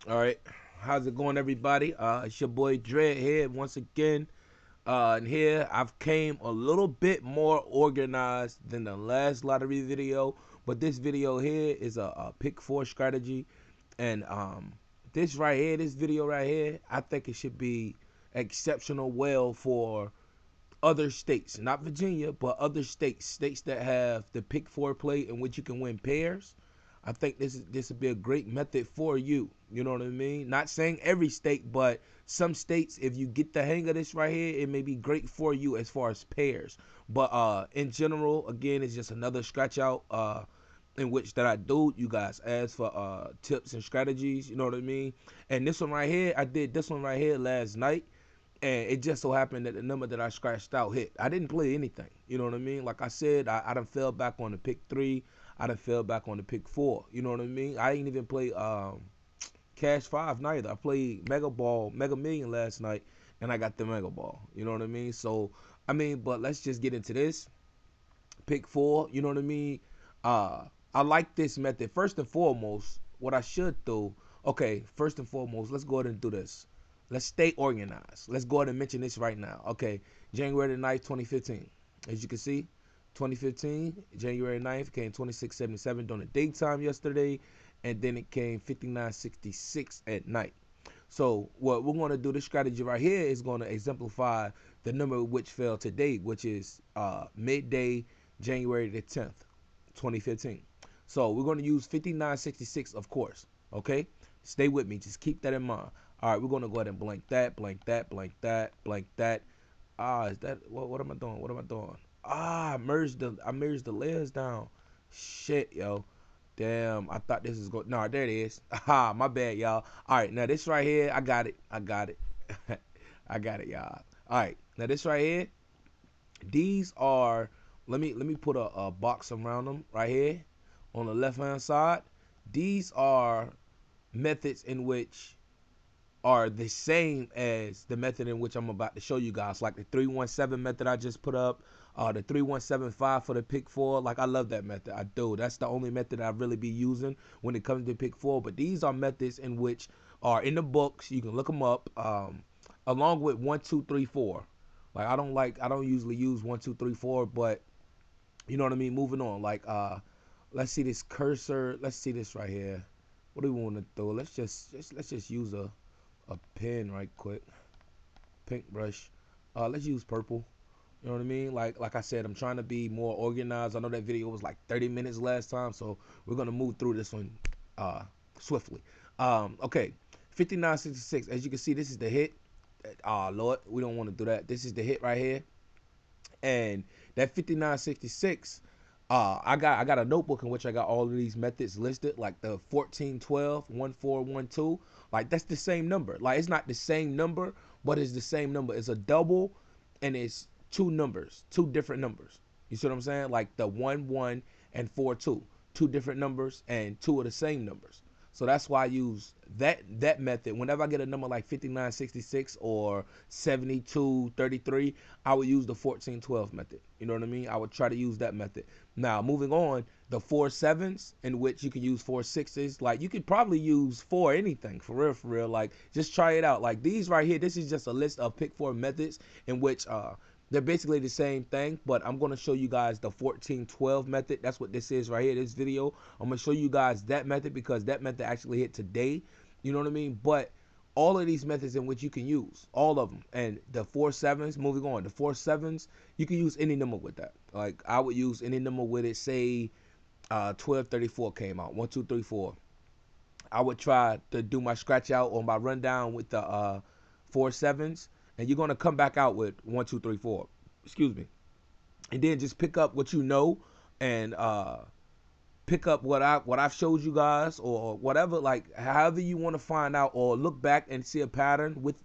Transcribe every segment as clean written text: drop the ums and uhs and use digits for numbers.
All right, how's it going, everybody? It's your boy Dread here once again. And here I've came a little bit more organized than the last lottery video, but this video here is a pick four strategy, and this right here, this video right here, I think it should be exceptional well for other states, not Virginia, but other states that have the pick four play in which you can win pairs. I think this would be a great method for you. You know what I mean? Not saying every state, but some states, if you get the hang of this right here, it may be great for you as far as pairs. But in general, again, it's just another scratch out in which that I do. You guys ask for tips and strategies. You know what I mean? And this one right here, I did this one right here last night, and it just so happened that the number that I scratched out hit. I didn't play anything. You know what I mean? Like I said, I done fell back on the pick three. I done fell back on the pick four. You know what I mean? I ain't even play cash five neither. I played Mega Ball, Mega Million last night, and I got the Mega Ball. You know what I mean? So I mean, but let's just get into this pick four. You know what I mean? Uh, I like this method. First and foremost, what I should do. Okay, first and foremost, let's go ahead and do this. Let's stay organized. Let's go ahead and mention this right now. Okay, January the 9th, 2015. As you can see, 2015, January 9th came 2677 during the daytime yesterday, and then it came 5966 at night. So what we're going to do, this strategy right here is going to exemplify the number which fell today, which is midday, January the 10th, 2015. So we're going to use 5966, of course. Okay, stay with me. Just keep that in mind. All right, we're going to go ahead and blank that, blank that, blank that, blank that. Is that what am I doing? What am I doing? I merged the layers down. Shit, yo. Damn, I thought this was going. No, there it is. Ah, my bad, y'all. All right, now this right here, I got it. I got it. I got it, y'all. All right, now this right here, these are. Let me put a box around them right here on the left hand side. These are methods in which are the same as the method in which I'm about to show you guys, like the 317 method I just put up, the 3175 for the pick four. Like, I love that method. I do. That's the only method I really be using when it comes to pick four. But these are methods in which are in the books. You can look them up, along with 1, 2, 3, 4. Like, I don't usually use 1, 2, 3, 4, but you know what I mean. Moving on. Like, let's see this cursor. Let's see this right here. What do we want to do? Let's just use a pen right quick. Pink brush. Let's use purple. You know what I mean? Like I said, I'm trying to be more organized. I know that video was like 30 minutes last time, so we're gonna move through this one swiftly. Okay, 5966. As you can see, this is the hit. Lord, we don't want to do that. This is the hit right here, and that 5966. I got a notebook in which I got all of these methods listed, like the 1412, 1412. Like, that's the same number. Like, it's not the same number, but it's the same number. It's a double, and it's two numbers, two different numbers. You see what I'm saying? Like the 1 1 and 4 2, two different numbers and two of the same numbers. So that's why I use that method. Whenever I get a number like 5966 or 7233, I would use the 1412 method. You know what I mean? I would try to use that method. Now, moving on, the 4 7s, in which you can use 4 6s. Like, you could probably use four anything, for real, for real. Like, just try it out. Like, these right here, this is just a list of pick four methods in which they're basically the same thing, but I'm going to show you guys the 1412 method. That's what this is right here, this video. I'm going to show you guys that method because that method actually hit today. You know what I mean? But all of these methods in which you can use, all of them. And the 4 7s, moving on, the 4 7s, you can use any number with that. Like, I would use any number with it. Say 1234 came out, 1, 2, 3, 4. I would try to do my scratch out or my rundown with the 4 7s, and you're gonna come back out with 1, 2, 3, 4. Excuse me, and then just pick up what you know, and pick up what I've showed you guys or whatever. Like, however you want to find out or look back and see a pattern with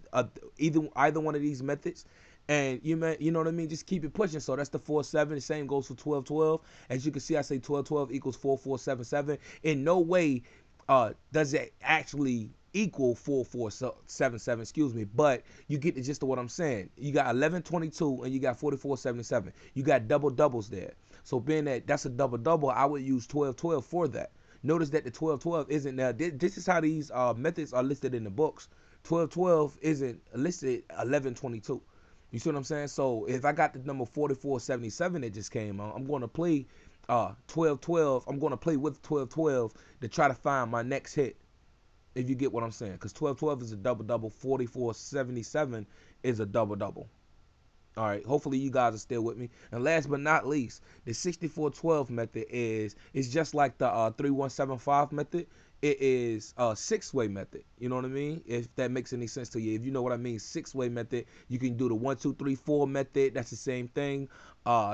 either one of these methods. And you know what I mean? Just keep it pushing. So that's the 4 7. The same goes for 12 12. As you can see, I say 12 12 equals 4 4 7 7. In no way does it actually equal 4 4 7 7, excuse me, but you get the gist of what I'm saying. You got 11 22 and you got 44 77. You got double doubles there. So being that that's a double double, I would use 12 12 for that. notice that the 1212 isn't now. This is how these methods are listed in the books. 1212 isn't listed 1122. You see what I'm saying? So if I got the number 4477 that just came on, I'm going to play 1212. I'm going to play with 1212 to try to find my next hit. If you get what I'm saying, because 1212 is a double double, 4477 is a double double. All right, hopefully you guys are still with me. And last but not least, the 6412 method is just like the 3175 method. It is a six-way method. You know what I mean? If that makes any sense to you. If you know what I mean, six-way method. You can do the 1, 2, 3, 4 method. That's the same thing.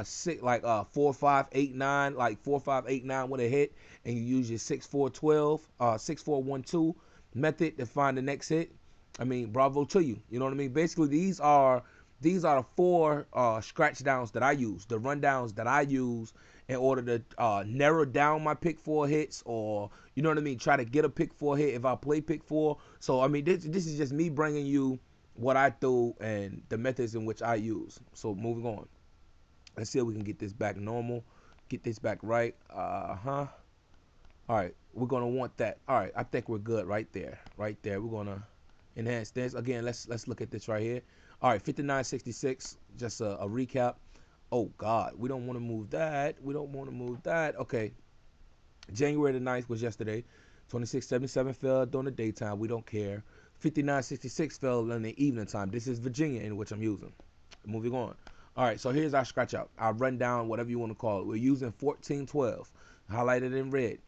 Six, like 4, 5, 8, 9, like 4, 5, 8, 9 with a hit, and you use your 6, 4, 12, 6, 4, 1, 2 method to find the next hit. I mean, bravo to you. You know what I mean? Basically, these are the four scratch downs that I use, the rundowns that I use in order to narrow down my pick four hits, or you know what I mean, try to get a pick four hit if I play pick four. So I mean, this is just me bringing you what I do and the methods in which I use. So moving on, let's see if we can get this back normal, get this back right. All right, we're gonna want that. All right, I think we're good right there. Right there, we're gonna enhance this again. Let's look at this right here. All right, 5966. Just a recap. Oh God, we don't want to move that. We don't want to move that. Okay, January the 9th was yesterday. 2677 fell during the daytime. We don't care. 5966 fell in the evening time. This is Virginia in which I'm using. Moving on. All right, so here's our scratch out. Our rundown, whatever you want to call it. We're using 1412, highlighted in red.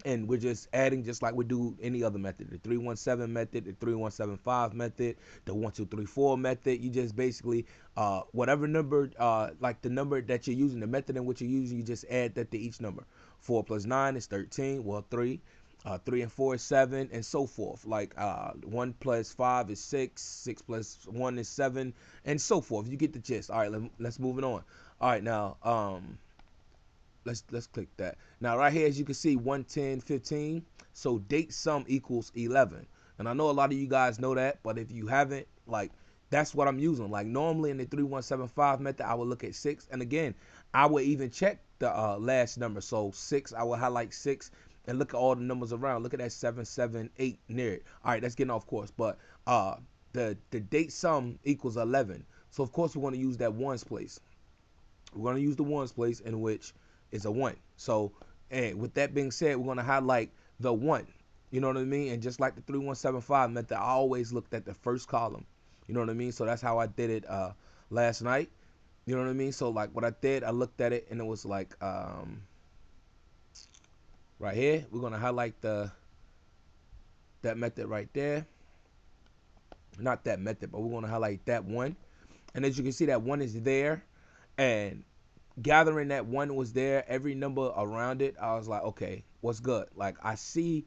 And we're just adding just like we do any other method, the 317 method, the 3175 method, the 1234 method. You just basically whatever number, like the number that you're using, the method in which you're using, you just add that to each number. 4 plus 9 is 13. Well, 3 and 4 is 7, and so forth. Like 1 plus 5 is 6, 6 plus 1 is 7, and so forth. You get the gist. All right, let's move it on. All right, now let's click that. Now right here, as you can see, 110 15. So date sum equals 11. And I know a lot of you guys know that, but if you haven't, like, that's what I'm using. Like normally in the 3175 method, I would look at 6, and again, I would even check the last number. So 6, I would highlight 6 and look at all the numbers around. Look at that 7 7 8 near it. All right, that's getting off course, but the date sum equals 11. So of course we want to use that ones place. We're going to use the ones place, in which is a 1. So, and with that being said, we're going to highlight the 1. You know what I mean? And just like the 3175 method, I always looked at the first column. You know what I mean? So that's how I did it last night. You know what I mean? So like what I did, I looked at it and it was like right here, we're going to highlight that method right there. Not that method, but we're going to highlight that 1. And as you can see, that 1 is there. And gathering that 1 was there, every number around it, I was like, okay, what's good? Like, I see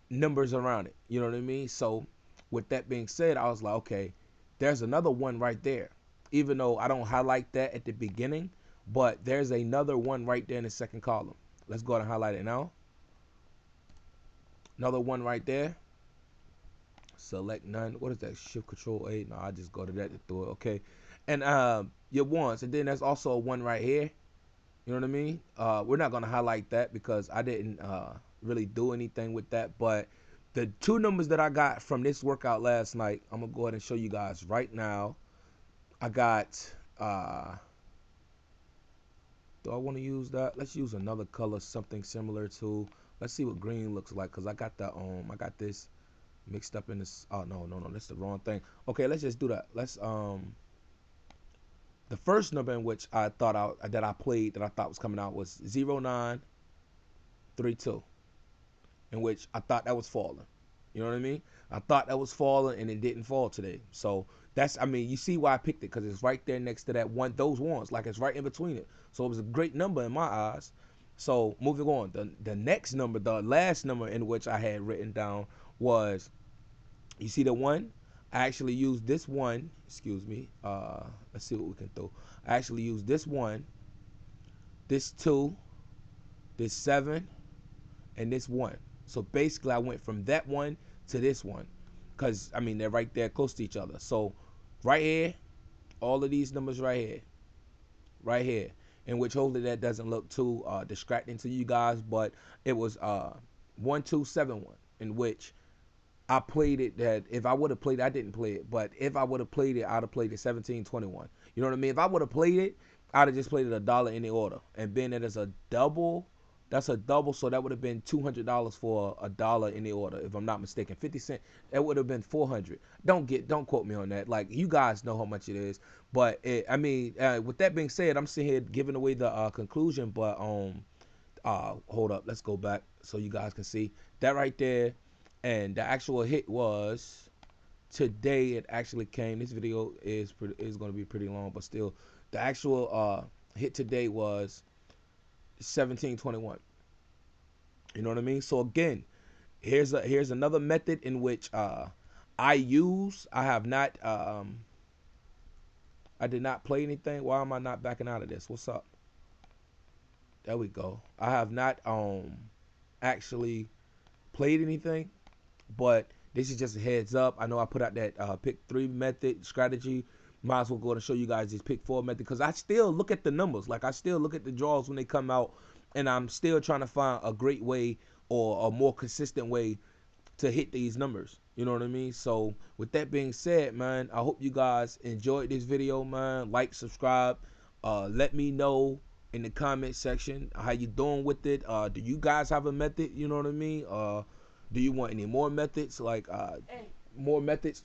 numbers around it. You know what I mean? So with that being said, I was like, okay, there's another 1 right there. Even though I don't highlight that at the beginning, but there's another 1 right there in the second column. Let's go ahead and highlight it now. Another 1 right there. Select none. What is that? Shift Control A. No, I just go to that to do it. Okay. And your ones, and then there's also a 1 right here. You know what I mean? We're not gonna highlight that because I didn't really do anything with that. But the 2 numbers that I got from this workout last night, I'm gonna go ahead and show you guys right now. I got do I want to use that? Let's use another color, something similar to, let's see what green looks like, because I got this mixed up in this. Oh no, that's the wrong thing. Okay, let's just do that. Let's the first number in which I thought that I played that I thought was coming out was 0932, in which I thought that was falling. You know what I mean? I thought that was falling, and it didn't fall today. So that's, I mean, you see why I picked it, because it's right there next to that one, those ones, like it's right in between it. So it was a great number in my eyes. So moving on, the next number, the last number in which I had written down was, you see the 1? I actually used this 1, excuse me, let's see what we can do. I actually used this 1, this 2, this 7, and this 1. So basically I went from that 1 to this 1, because I mean they're right there close to each other. So right here, all of these numbers right here, in which hopefully that doesn't look too distracting to you guys. But it was 1271, in which I played it. That if I would have played it, I didn't play it, but if I would have played it, I'd have played it 1721. You know what I mean? If I would have played it, I'd have just played it a dollar in the order, and being that it's a double, that's a double, so that would have been $200 for a dollar in the order, if I'm not mistaken. 50 cent, that would have been 400. Don't quote me on that. Like, you guys know how much it is, but I mean, with that being said, I'm sitting here giving away the conclusion, but hold up, let's go back so you guys can see that right there, and the actual hit was today. It actually came. This video is going to be pretty long, but still, the actual hit today was 1721. You know what I mean? So again, here's another method in which I use. I have not I did not play anything. Why am I not backing out of this? What's up? There we go. I have not actually played anything, but this is just a heads up. I know I put out that pick 3 method strategy. Might as well go and show you guys this pick 4 method, because I still look at the numbers. Like, I still look at the draws when they come out, and I'm still trying to find a great way or a more consistent way to hit these numbers. You know what I mean? So with that being said, man, I hope you guys enjoyed this video, man. Like, subscribe, let me know in the comment section how you doing with it. Do you guys have a method? You know what I mean? Do you want any more methods, like more methods